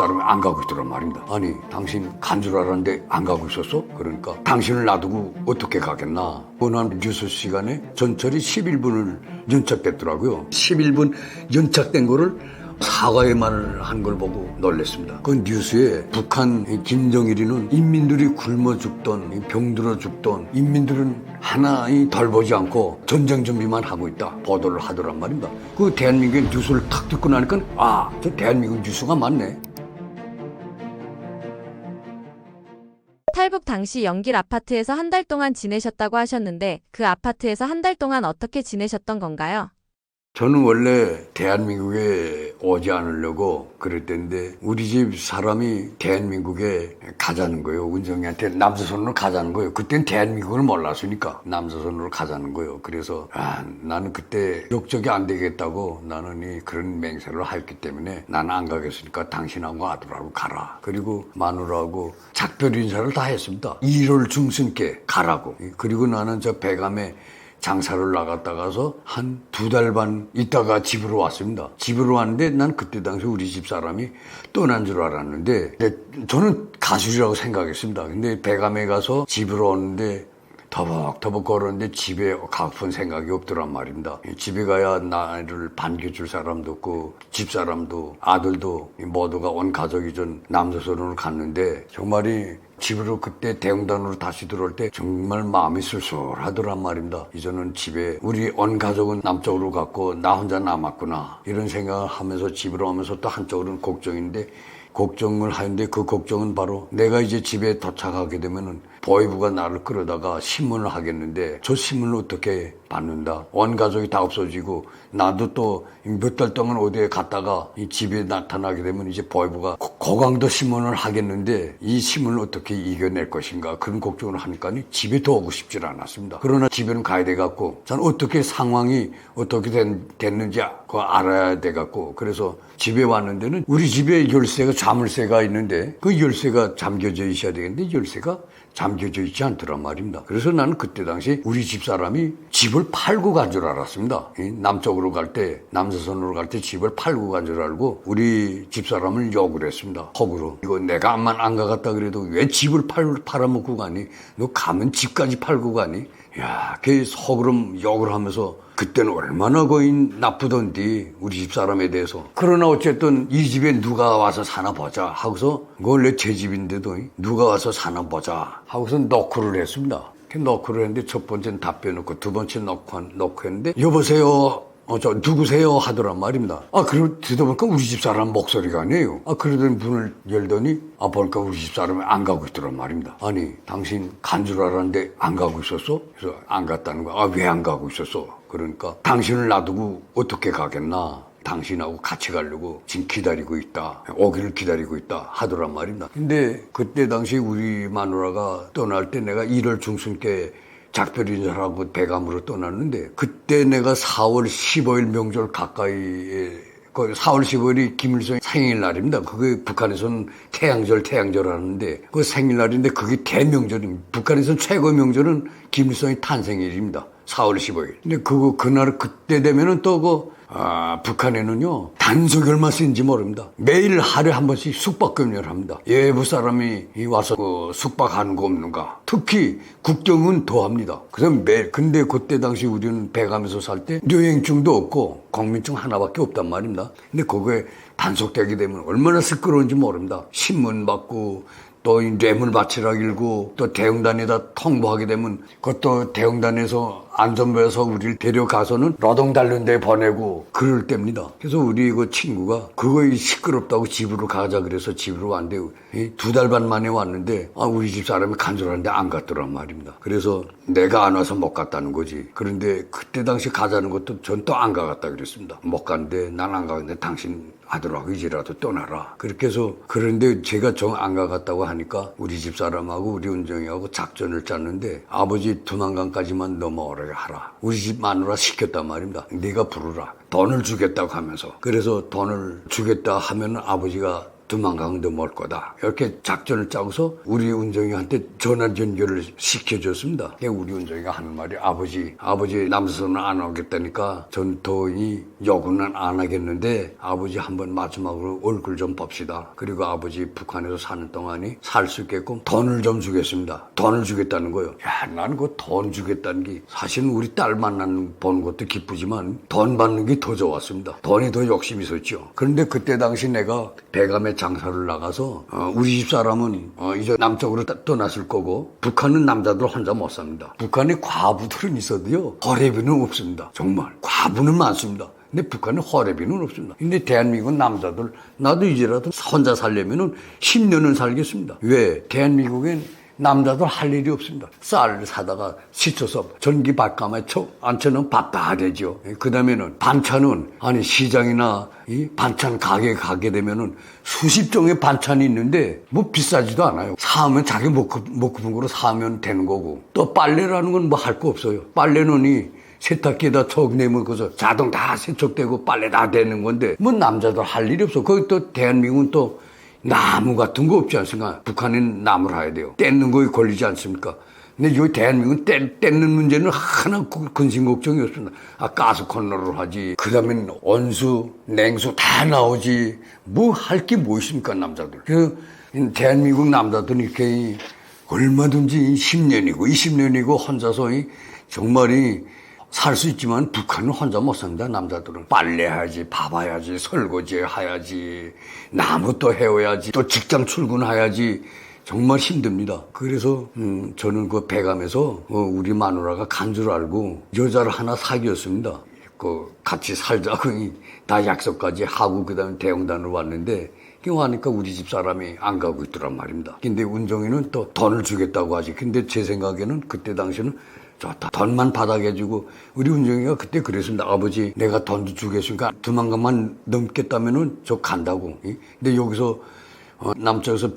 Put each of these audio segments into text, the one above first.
사람이 안 가고 있더란 말입니다. 아니 당신 간 줄 알았는데 안 가고 있었어? 그러니까 당신을 놔두고 어떻게 가겠나. 뻔한 뉴스 시간에 전철이 11분을 연착됐더라고요. 11분 연착된 거를 사과에만 한 걸 보고 놀랐습니다. 그 뉴스에 북한 김정일이는 인민들이 굶어 죽던 병들어 죽던 인민들은 하나 덜 보지 않고 전쟁 준비만 하고 있다 보도를 하더란 말입니다. 그 대한민국의 뉴스를 탁 듣고 나니까 저 대한민국 뉴스가 맞네. 탈북 당시 영길 아파트에서 한 달 동안 지내셨다고 하셨는데 그 아파트에서 한 달 동안 어떻게 지내셨던 건가요? 저는 원래 대한민국에 오지 않으려고 그랬는데 우리 집 사람이 대한민국에 가자는 거예요. 은정이한테 남조선으로 가자는 거예요. 그땐 대한민국을 몰랐으니까 남조선으로 가자는 거예요. 그래서 나는 그때 역적이 안 되겠다고 나는 그런 맹세를 했기 때문에 나는 안 가겠으니까 당신하고 아들하고 가라. 그리고 마누라하고 작별 인사를 다 했습니다. 1월 중순께 가라고. 그리고 나는 저 배감에 장사를 나갔다가서 한 2달 반 있다가 집으로 왔습니다. 집으로 왔는데 난 그때 당시 우리 집 사람이 떠난 줄 알았는데 저는 가출이라고 생각했습니다. 근데 배감에 가서 집으로 오는데 터벅터벅 걸었는데 집에 가고픈 생각이 없더란 말입니다. 집에 가야 나를 반겨줄 사람도 없고 집사람도 아들도 모두가 온 가족이 전 남조선으로 갔는데 정말이 집으로 그때 대웅단으로 다시 들어올 때 정말 마음이 쓸쓸하더란 말입니다. 이제는 집에 우리 온 가족은 남쪽으로 갔고 나 혼자 남았구나 이런 생각을 하면서 집으로 오면서 또 한쪽으로는 걱정인데 걱정을 하는데 그 걱정은 바로 내가 이제 집에 도착하게 되면은 보이부가 나를 끌어다가 신문을 하겠는데 저 신문을 어떻게 받는다. 온 가족이 다 없어지고 나도 또 몇 달 동안 어디에 갔다가 이 집에 나타나게 되면 이제 보이부가 고강도 신문을 하겠는데 이 신문을 어떻게 이겨낼 것인가 그런 걱정을 하니까 집에 더 오고 싶지 않았습니다. 그러나 집에는 가야 돼갖고 저는 어떻게 상황이 어떻게 됐는지 그거 알아야 돼갖고 그래서 집에 왔는데는 우리 집에 열쇠가 자물쇠가 있는데 그 열쇠가 잠겨져 있어야 되겠는데 열쇠가 잠겨져 있지 않더란 말입니다. 그래서 나는 그때 당시 우리 집사람이 집을 팔고 간 줄 알았습니다. 남쪽으로 갈 때, 남조선으로 갈 때 집을 팔고 간 줄 알고 우리 집사람을 욕을 했습니다. 허구로. 이거 내가 암만 안 가갔다 그래도 왜 집을 팔아먹고 가니? 너 가면 집까지 팔고 가니? 야, 그 허구름 욕을 하면서 그때는 얼마나 거의 나쁘던디 우리 집사람에 대해서. 그러나 어쨌든 이 집에 누가 와서 사나 보자 하고서 원래 제 집인데도 누가 와서 사나 보자 하고서 노크를 했습니다. 노크를 했는데 첫 번째는 답변 넣고 두 번째 넣고 했는데 여보세요 저 누구세요 하더란 말입니다. 그리고 듣다보니까 우리 집사람 목소리가 아니에요. 그러더니 문을 열더니 보니까 우리 집사람이 안 가고 있더란 말입니다. 아니 당신 간 줄 알았는데 안 가고 있었어? 그래서 안 갔다는 거야. 왜 안 가고 있었어? 그러니까 당신을 놔두고 어떻게 가겠나. 당신하고 같이 가려고 지금 기다리고 있다. 오기를 기다리고 있다 하더란 말입니다. 근데 그때 당시 우리 마누라가 떠날 때 내가 1월 중순께 작별 인사를 하고 배감으로 떠났는데 그때 내가 4월 15일 명절 가까이에 4월 15일이 김일성의 생일날입니다. 그게 북한에서는 태양절 하는데 그 생일날인데 그게 대명절입니다. 북한에서는 최고의 명절은 김일성의 탄생일입니다. 4월 15일. 근데 그날 그때 되면은 또 북한에는요, 단속이 얼마 쓰는지 모릅니다. 매일 하루에 한 번씩 숙박금연을 합니다. 외부 사람이 와서 숙박하는 거 없는가. 특히 국경은 더 합니다. 그래서 근데 그때 당시 우리는 배가면서 살 때 여행증도 없고 국민증 하나밖에 없단 말입니다. 근데 그거에 단속되게 되면 얼마나 시끄러운지 모릅니다. 신문 받고 또 뇌물바치락 일고 또 대응단에다 통보하게 되면 그것도 대응단에서 안전부에서 우리를 데려가서는 노동 다른 데 보내고 그럴 때입니다. 그래서 우리 그 친구가 그거 시끄럽다고 집으로 가자 그래서 집으로 왔는데 2달 반 만에 왔는데 우리 집 사람이 간 줄 알았는데 안 갔더란 말입니다. 그래서 내가 안 와서 못 갔다는 거지. 그런데 그때 당시 가자는 것도 전 또 안 가갔다 그랬습니다. 못 갔는데 난 안 가는데 당신 아들하고 이제라도 떠나라. 그렇게 해서 그런데 제가 정 안 가갔다고 하니까 우리 집사람하고 우리 은정이하고 작전을 짰는데 아버지 두만강까지만 넘어오라게 하라. 우리 집 마누라 시켰단 말입니다. 네가 부르라. 돈을 주겠다고 하면서. 그래서 돈을 주겠다 하면 아버지가 두만강 넘어올 거다. 이렇게 작전을 짜고서 우리 운정이한테 전화 연결을 시켜줬습니다. 우리 운정이가 하는 말이 아버지 남서는 안 오겠다니까 전토이 요구는 안 하겠는데 아버지 한번 마지막으로 얼굴 좀 봅시다. 그리고 아버지 북한에서 사는 동안이 살 수 있게끔 돈을 좀 주겠습니다. 돈을 주겠다는 거예요. 야, 나는 그 돈 주겠다는 게 사실은 우리 딸 보는 것도 기쁘지만 돈 받는 게 더 좋았습니다. 돈이 더 욕심이 있었죠. 그런데 그때 당시 내가 배감에 장사를 나가서 우리 집 사람은 이제 남쪽으로 떠났을 거고 북한은 남자들 혼자 못 삽니다. 북한에 과부들은 있어도요 허례비는 없습니다. 정말 과부는 많습니다. 근데 북한은 허례비는 없습니다. 근데 대한민국은 남자들 나도 이제라도 혼자 살려면은 10년은 살겠습니다. 왜? 대한민국엔 남자들 할 일이 없습니다. 쌀을 사다가 시쳐서 전기 밥감에 앉혀놓으면 밥 다 되죠. 그 다음에는 반찬은 시장이나 이 반찬 가게 가게 되면은 수십 종의 반찬이 있는데 뭐 비싸지도 않아요. 사면 자기 먹고픈 거로 사면 되는 거고 또 빨래라는 건 뭐 할 거 없어요. 빨래는 이 세탁기에다 턱 내면 그래서 자동 다 세척되고 빨래 다 되는 건데 뭐 남자들 할 일이 없어. 거기 또 대한민국은 또 나무 같은 거 없지 않습니까? 북한은 나무를 해야 돼요. 떼는 거에 걸리지 않습니까? 근데 여기 대한민국은 떼는 문제는 하나 근심 걱정이 없습니다. 가스 코너를 하지. 그 다음엔 온수, 냉수 다 나오지. 뭐 할 게 뭐 있습니까, 남자들. 대한민국 남자들은 이렇게 얼마든지 10년이고 20년이고 혼자서 정말이 살 수 있지만 북한은 혼자 못 삽니다. 남자들은 빨래해야지, 밥 해야지, 설거지 해야지, 나무 또 해야지, 또 직장 출근해야지. 정말 힘듭니다. 그래서 저는 그 배감에서 우리 마누라가 간 줄 알고 여자를 하나 사귀었습니다. 같이 살자고 다 약속까지 하고 그다음에 대형단으로 왔는데 하니까 우리 집 사람이 안 가고 있더란 말입니다. 근데 운정이는 또 돈을 주겠다고 하지. 근데 제 생각에는 그때 당시는 좋다. 돈만 받아가지고 우리 운정이가 그때 그랬습니다. 아버지 내가 돈도 주겠으니까 두만강만 넘겠다면은 저 간다고. 근데 여기서 남쪽에서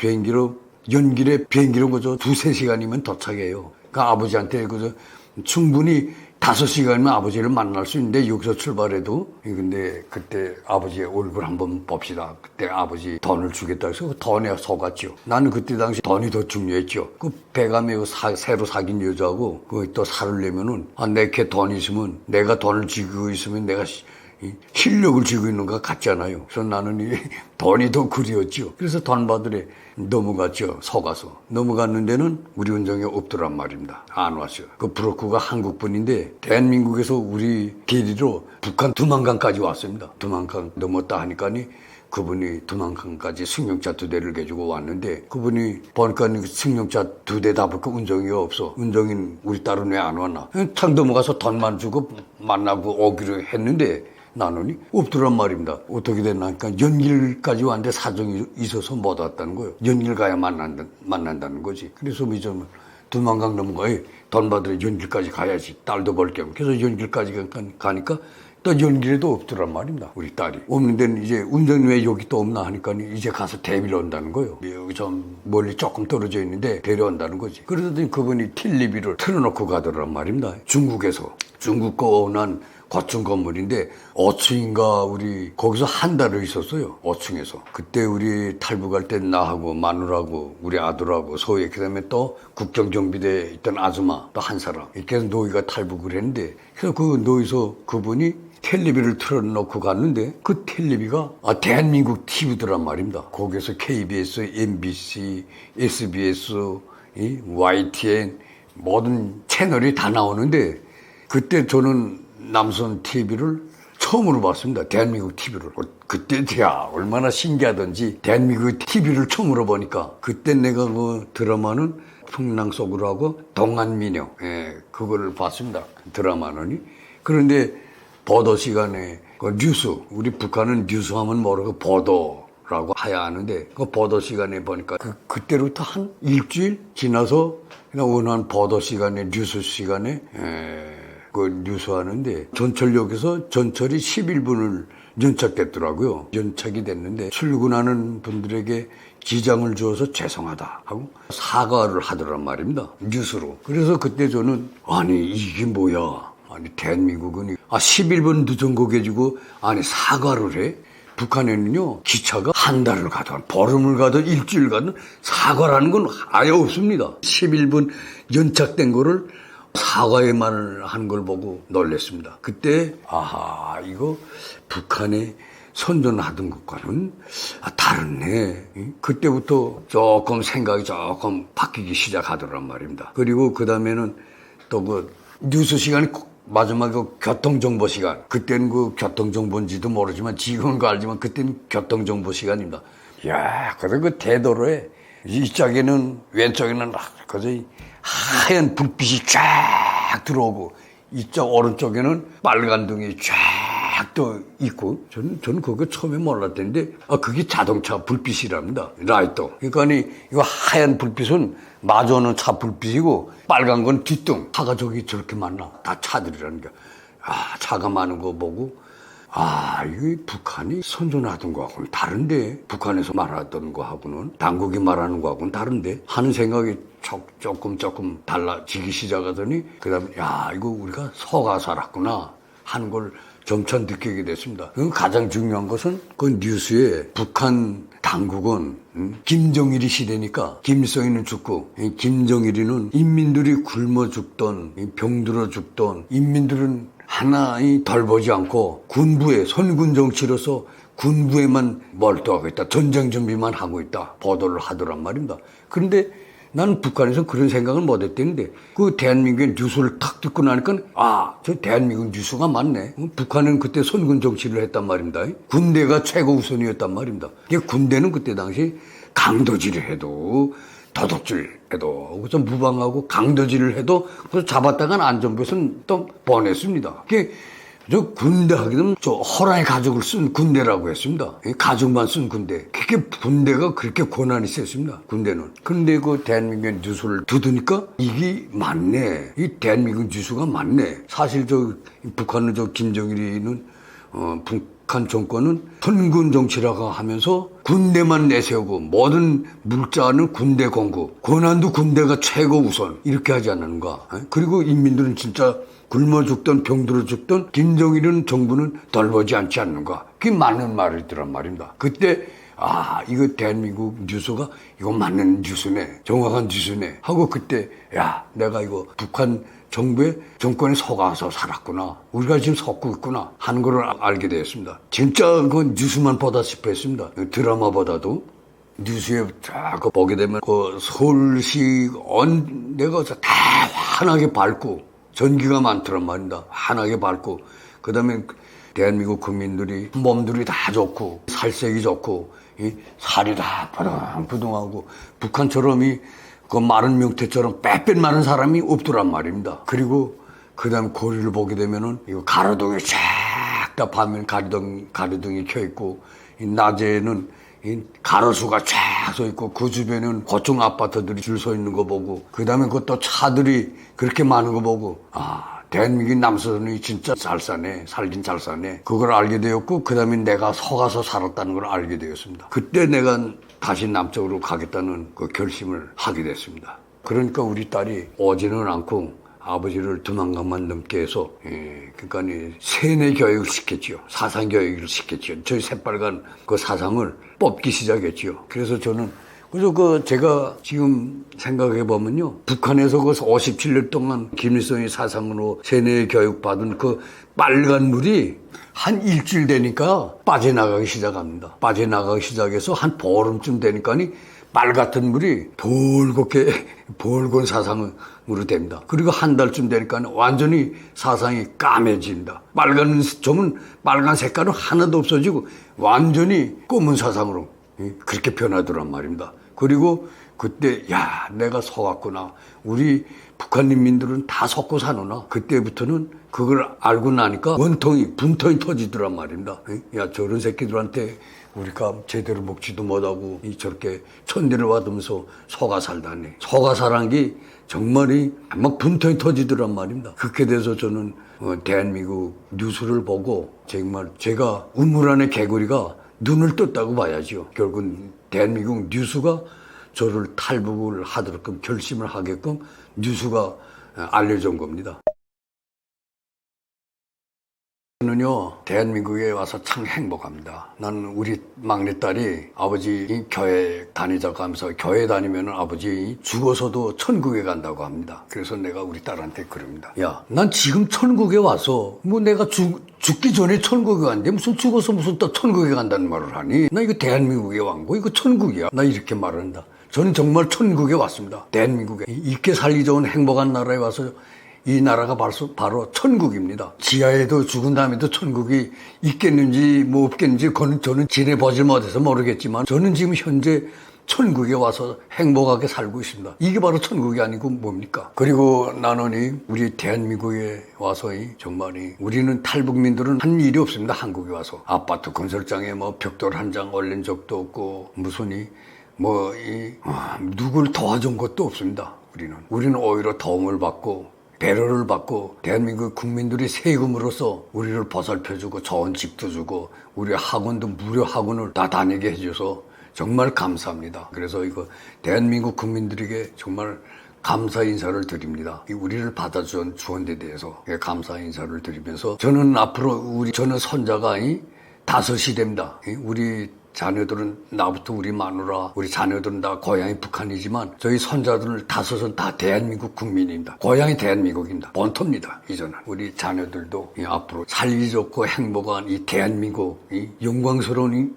연길에 비행기로 그저 2-3시간이면 도착해요. 그러니까 아버지한테 그저 충분히 5시간이면 아버지를 만날 수 있는데 여기서 출발해도 근데 그때 아버지의 얼굴 한번 봅시다. 그때 아버지 돈을 주겠다 해서 돈에 속았죠. 나는 그때 당시 돈이 더 중요했죠. 그 배감에 새로 사귄 여자하고 또 살을 내면은 내게 돈 있으면 내가 돈을 쥐고 있으면 내가 실력을 쥐고 있는 것 같잖아요. 그래서 나는 돈이 더 그리웠죠. 그래서 돈 받으래 넘어갔죠. 속아서. 넘어갔는 데는 우리 운정이 없더란 말입니다. 안 왔어요. 그 브로커가 한국 분인데 대한민국에서 우리 대리로 북한 두만강까지 왔습니다. 두만강 넘었다 하니까니 그분이 두만강까지 승용차 2대를 가지고 왔는데 그분이 보니까 승용차 2대 다 볼까 운정이가 없어. 운정인 우리 딸은 왜 안 왔나? 창 넘어가서 돈만 주고 만나고 오기로 했는데 나누니 없더란 말입니다. 어떻게 됐나니까 연길까지 왔는데 사정이 있어서 못 왔다는 거예요. 연길 가야 만난다는 거지. 그래서 이제 두만강 넘어가야 돈 받으러 연길까지 가야지. 딸도 볼 겸. 그래서 연길까지 가니까 또 연길에도 없더란 말입니다. 우리 딸이. 없는 데는 이제 운전 왜 여기 또 없나 하니까 이제 가서 데리러 온다는 거예요. 여기 좀 멀리 조금 떨어져 있는데 데려온다는 거지. 그러더니 그분이 텔레비를 틀어놓고 가더란 말입니다. 중국에서. 중국 거난 고층 건물인데 5층인가 우리 거기서 한 달을 있었어요. 5층에서. 그때 우리 탈북할 때 나하고 마누라하고 우리 아들하고 소희 그다음에 또 국정정비대에 있던 아줌마 또 한 사람 이렇게 해서 노이가 탈북을 했는데 그래서 그 노이서 그분이 텔레비를 틀어놓고 갔는데 그 텔레비가 대한민국 TV더란 말입니다. 거기에서 KBS, MBC, SBS, YTN 모든 채널이 다 나오는데 그때 저는 남선 TV를 처음으로 봤습니다. 대한민국 TV를. 그때 얼마나 신기하던지 대한민국 TV를 처음으로 보니까 그때 내가 그 드라마는 풍랑 속으로 하고 동안미녀 그거를 봤습니다. 드라마는. 그런데 보도 시간에 그 뉴스 우리 북한은 뉴스하면 모르고 보도라고 해야 하는데 그 보도 시간에 보니까 그때부터 한 일주일 지나서 그냥 어느 한 보도 시간에 뉴스 시간에 그 뉴스하는데 전철역에서 전철이 11분을 연착됐더라고요. 연착이 됐는데 출근하는 분들에게 기장을 주어서 죄송하다 하고 사과를 하더란 말입니다. 뉴스로. 그래서 그때 저는 이게 뭐야. 대한민국은 11분 늦은 거 가지고 사과를 해? 북한에는요, 기차가 한 달을 가든, 보름을 가든, 일주일 가든, 사과라는 건 아예 없습니다. 11분 연착된 거를 사과에만 한 걸 보고 놀랐습니다. 그때, 아하, 이거 북한에 선전하던 것과는 다르네. 그때부터 조금 생각이 조금 바뀌기 시작하더란 말입니다. 그리고 그 다음에는 또 그 뉴스 시간이 마지막 그 교통정보 시간. 그때는 그 교통정보인지도 모르지만 지금은 그 알지만 그때는 교통정보 시간입니다. 이야, 그래서 그 대도로에 이쪽에는 왼쪽에는 그저 하얀 불빛이 쫙 들어오고 이쪽 오른쪽에는 빨간 등이 쫙 또 있고 저는 그거 처음에 몰랐는데 그게 자동차 불빛이랍니다. 라이트. 그러니까 이거 하얀 불빛은 마주오는 차 불빛이고 빨간 건 뒷등. 차가 저기 저렇게 많나? 다 차들이라는 게. 차가 많은 거 보고 이게 북한이 선전하던 거하고는 다른데 북한에서 말하던 거하고는 당국이 말하는 거하고는 다른데 하는 생각이 조금 달라지기 시작하더니 그다음에 이거 우리가 속아 살았구나 하는 걸 점차 느끼게 됐습니다. 가장 중요한 것은 그 뉴스에 북한 당국은 김정일이 시대니까 김일성이는 죽고 김정일이는 인민들이 굶어 죽던 병들어 죽던 인민들은 하나이 덜 보지 않고 군부에 선군 정치로서 군부에만 몰두하고 있다. 전쟁 준비만 하고 있다. 보도를 하더란 말입니다. 그런데 나는 북한에서 그런 생각을 못 했는데 그 대한민국의 뉴스를 탁 듣고 나니까 저 대한민국 뉴스가 맞네. 북한은 그때 선군 정치를 했단 말입니다. 군대가 최고 우선이었단 말입니다. 군대는 그때 당시 강도질을 해도 도둑질 해도 그래서 무방하고 강도질을 해도 그래서 잡았다간 안전부에서는 또 보냈습니다. 저 군대 하게 되면 저 호랑이 가죽을 쓴 군대라고 했습니다. 가죽만 쓴 군대. 그게 군대가 그렇게 권한이 셌습니다. 군대는. 그런데 그 대한민국 뉴스를 듣으니까 이게 맞네. 이 대한민국 뉴스가 맞네. 사실 북한은 김정일이는 북한 정권은 선군 정치라고 하면서 군대만 내세우고 모든 물자는 군대 공급, 권한도 군대가 최고 우선 이렇게 하지 않는가. 그리고 인민들은 진짜 굶어 죽던 병들어 죽던 김정일은 정부는 덜 보지 않지 않는가. 그게 맞는 말이더란 말입니다. 그때 이거 대한민국 뉴스가 이거 맞는 뉴스네. 정확한 뉴스네. 하고 그때 내가 이거 북한 정부의 정권에 속아서 살았구나. 우리가 지금 속고 있구나 하는 걸 알게 되었습니다. 진짜 그 뉴스만 보다시피 했습니다. 드라마보다도 뉴스에 쫙 보게 되면 그 서울시 내가 다 환하게 밝고 전기가 많더란 말입니다. 환하게 밝고 그다음에 대한민국 국민들이 몸들이 다 좋고 살색이 좋고 살이 다 부둥부둥하고 북한처럼 그 마른 명태처럼 빼빼 마른 사람이 없더란 말입니다. 그리고 그다음 거리를 보게 되면은 이거 가로등이 쫙 다 밤에는 가로등이 켜 있고 낮에는 가로수가 쫙 서 있고 그 주변에는 고층 아파트들이 줄 서 있는 거 보고 그다음에 그것도 차들이 그렇게 많은 거 보고 대한민국 남서선이 진짜 잘 사네. 살긴 잘 사네. 그걸 알게 되었고 그다음에 내가 속아서 살았다는 걸 알게 되었습니다. 그때 내가 다시 남쪽으로 가겠다는 그 결심을 하게 됐습니다. 그러니까 우리 딸이 오지는 않고 아버지를 두만강만 넘게 해서 그러니까 세뇌 교육을 시켰지요. 사상 교육을 시켰지요. 저희 새빨간 그 사상을 뽑기 시작했지요. 그래서 제가 지금 생각해 보면요. 북한에서 그 57년 동안 김일성의 사상으로 세뇌 교육 받은 그 빨간 물이 한 일주일 되니까 빠져나가기 시작합니다. 빠져나가기 시작해서 한 보름쯤 되니까니 빨갛던 물이 붉은 사상으로 됩니다. 그리고 한 달쯤 되니까 완전히 사상이 까매집니다. 빨간 색깔은 하나도 없어지고 완전히 검은 사상으로 그렇게 변하더란 말입니다. 그리고 그때 내가 속았구나. 우리 북한 인민들은 다 속고 사노나. 그때부터는 그걸 알고 나니까 분통이 터지더란 말입니다. 저런 새끼들한테 우리가 제대로 먹지도 못하고 저렇게 천대를 받으면서 속아 살다니. 속아 살한 게 정말이 막 분통이 터지더란 말입니다. 그렇게 돼서 저는 대한민국 뉴스를 보고 정말 제가 우물 안의 개구리가 눈을 떴다고 봐야죠. 결국은 대한민국 뉴스가 저를 탈북을 하도록 결심을 하게끔 뉴스가 알려준 겁니다. 저는요, 대한민국에 와서 참 행복합니다. 나는 우리 막내딸이 아버지 교회 다니자고 하면서 교회 다니면 아버지 죽어서도 천국에 간다고 합니다. 그래서 내가 우리 딸한테 그럽니다. 야, 난 지금 천국에 와서 뭐 내가 죽기 전에 천국에 갔는데 무슨 죽어서 무슨 또 천국에 간다는 말을 하니? 나 이거 대한민국에 왔고 이거 천국이야. 나 이렇게 말한다. 저는 정말 천국에 왔습니다. 대한민국에. 있게 살기 좋은 행복한 나라에 와서 이 나라가 바로 천국입니다. 지하에도 죽은 다음에도 천국이 있겠는지 뭐 없겠는지 그건 저는 지내보질 못해서 모르겠지만 저는 지금 현재 천국에 와서 행복하게 살고 있습니다. 이게 바로 천국이 아니고 뭡니까? 그리고 나는 우리 대한민국에 와서 정말 우리는 탈북민들은 한 일이 없습니다. 한국에 와서 아파트 건설장에 뭐 벽돌 한 장 올린 적도 없고 무슨 누굴 도와준 것도 없습니다. 우리는 오히려 도움을 받고 배려를 받고 대한민국 국민들이 세금으로서 우리를 보살펴주고 좋은 집도 주고 우리 학원도 무료 학원을 다 다니게 해줘서 정말 감사합니다. 그래서 이거 대한민국 국민들에게 정말 감사 인사를 드립니다. 우리를 받아준 주원에 대해서 감사 인사를 드리면서 저는 앞으로 저는 손자가 5이 됩니다. 우리 자녀들은 나부터 우리 마누라 우리 자녀들은 다 고향이 북한이지만 저희 손자들 5은 다 대한민국 국민입니다. 고향이 대한민국입니다. 본토입니다. 이제는 우리 자녀들도 앞으로 살기 좋고 행복한 이 대한민국 영광스러운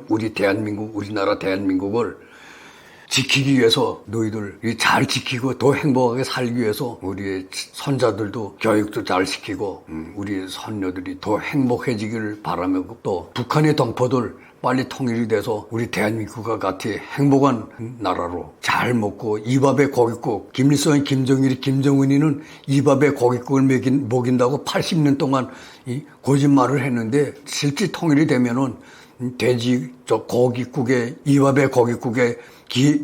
우리 대한민국 우리나라 대한민국을 지키기 위해서 너희들 잘 지키고 더 행복하게 살기 위해서 우리의 손자들도 교육도 잘 시키고 우리 손녀들이 더 행복해지기를 바라며 또 북한의 동포들 빨리 통일이 돼서 우리 대한민국과 같이 행복한 나라로 잘 먹고 이밥에 고깃국 김일성이 김정일이 김정은이는 이밥에 고깃국을 먹인다고 80년 동안 거짓말을 했는데 실제 통일이 되면은 돼지 고깃국에 이밥에 고깃국에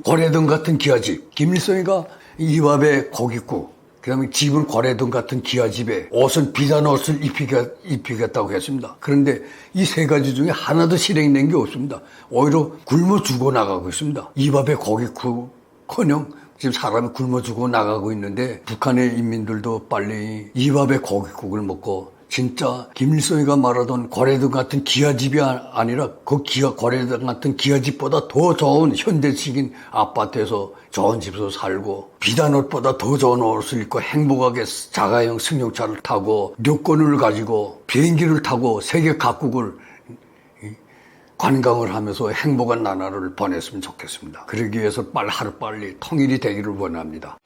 고래등 같은 기아집 김일성이가 이밥에 고깃국 그다음에 집은 고래등 같은 기아집에 옷은 비단 옷을 입히겠다고 했습니다. 그런데 이 3가지 중에 하나도 실행된 게 없습니다. 오히려 굶어 죽어 나가고 있습니다. 이밥에 고깃국커녕 지금 사람이 굶어 죽어 나가고 있는데 북한의 인민들도 빨리 이밥에 고깃국을 먹고 진짜 김일성이가 말하던 고래등 같은 기아집이 아니라 그 고래등 같은 기아집보다 더 좋은 현대식인 아파트에서 좋은 집에서 살고 비단 옷보다 더 좋은 옷을 입고 행복하게 자가용 승용차를 타고 여권을 가지고 비행기를 타고 세계 각국을 관광을 하면서 행복한 나라를 보냈으면 좋겠습니다. 그러기 위해서 하루빨리 통일이 되기를 원합니다.